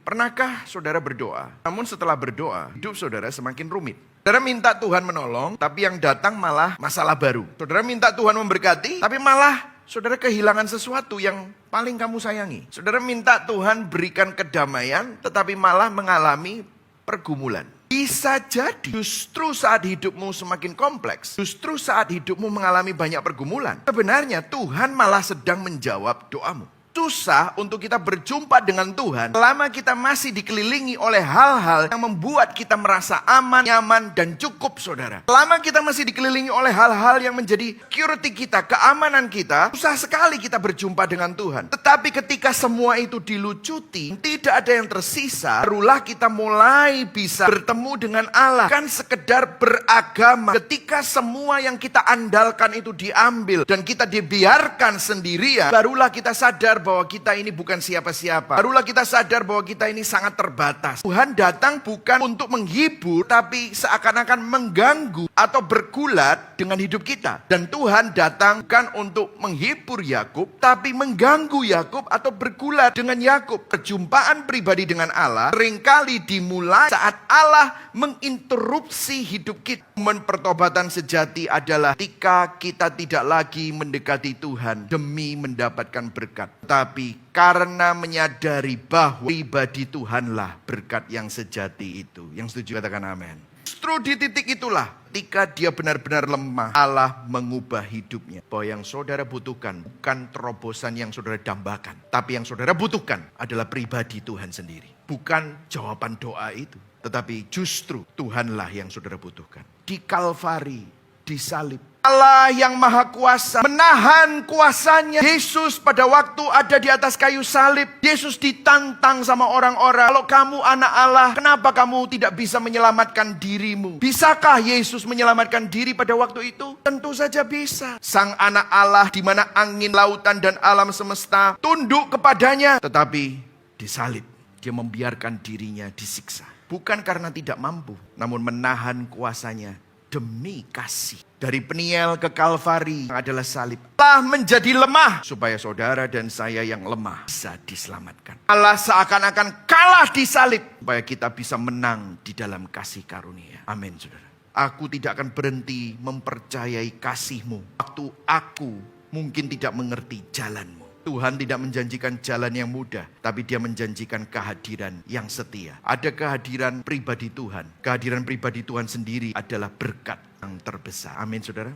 Pernahkah saudara berdoa, namun setelah berdoa, hidup saudara semakin rumit? Saudara minta Tuhan menolong, tapi yang datang malah masalah baru. Saudara minta Tuhan memberkati, tapi malah saudara kehilangan sesuatu yang paling kamu sayangi. Saudara minta Tuhan berikan kedamaian, tetapi malah mengalami pergumulan. Bisa jadi justru saat hidupmu semakin kompleks, justru saat hidupmu mengalami banyak pergumulan, sebenarnya Tuhan malah sedang menjawab doamu. Susah untuk kita berjumpa dengan Tuhan selama kita masih dikelilingi oleh hal-hal yang membuat kita merasa aman, nyaman, dan cukup, saudara. Selama kita masih dikelilingi oleh hal-hal yang menjadi security kita, keamanan kita, susah sekali kita berjumpa dengan Tuhan. Tetapi ketika semua itu dilucuti, tidak ada yang tersisa, barulah kita mulai bisa bertemu dengan Allah. Kan sekedar beragama. Ketika semua yang kita andalkan itu diambil dan kita dibiarkan sendirian, barulah kita sadar bahwa kita ini bukan siapa-siapa. Barulah kita sadar bahwa kita ini sangat terbatas. Tuhan datang bukan untuk menghibur, tapi seakan-akan mengganggu atau bergulat dengan hidup kita. Dan Tuhan datang bukan untuk menghibur Yakub, tapi mengganggu Yakub atau bergulat dengan Yakub. Perjumpaan pribadi dengan Allah seringkali dimulai saat Allah menginterupsi hidup kita. Momen pertobatan sejati adalah ketika kita tidak lagi mendekati Tuhan demi mendapatkan berkat, tapi karena menyadari bahwa pribadi Tuhanlah berkat yang sejati itu. Yang setuju katakan amin. Justru di titik itulah ketika dia benar-benar lemah, Allah mengubah hidupnya. Bahwa yang saudara butuhkan bukan terobosan yang saudara dambakan, tapi yang saudara butuhkan adalah pribadi Tuhan sendiri. Bukan jawaban doa itu, tetapi justru Tuhanlah yang saudara butuhkan. Di Kalvari, di salib, Allah yang maha kuasa menahan kuasanya. Yesus pada waktu ada di atas kayu salib, Yesus ditantang sama orang-orang. Kalau kamu anak Allah, kenapa kamu tidak bisa menyelamatkan dirimu? Bisakah Yesus menyelamatkan diri pada waktu itu? Tentu saja bisa. Sang anak Allah di mana angin, lautan, dan alam semesta tunduk kepadanya. Tetapi disalib, dia membiarkan dirinya disiksa. Bukan karena tidak mampu, namun menahan kuasanya demi kasih. Dari Peniel ke Kalvari yang adalah salib, Allah menjadi lemah supaya saudara dan saya yang lemah bisa diselamatkan. Allah seakan-akan kalah di salib supaya kita bisa menang di dalam kasih karunia. Amin, saudara. Aku tidak akan berhenti mempercayai kasih-Mu waktu aku mungkin tidak mengerti jalan-Mu. Tuhan tidak menjanjikan jalan yang mudah, tapi Dia menjanjikan kehadiran yang setia. Ada kehadiran pribadi Tuhan. Kehadiran pribadi Tuhan sendiri adalah berkat yang terbesar. Amin, saudara.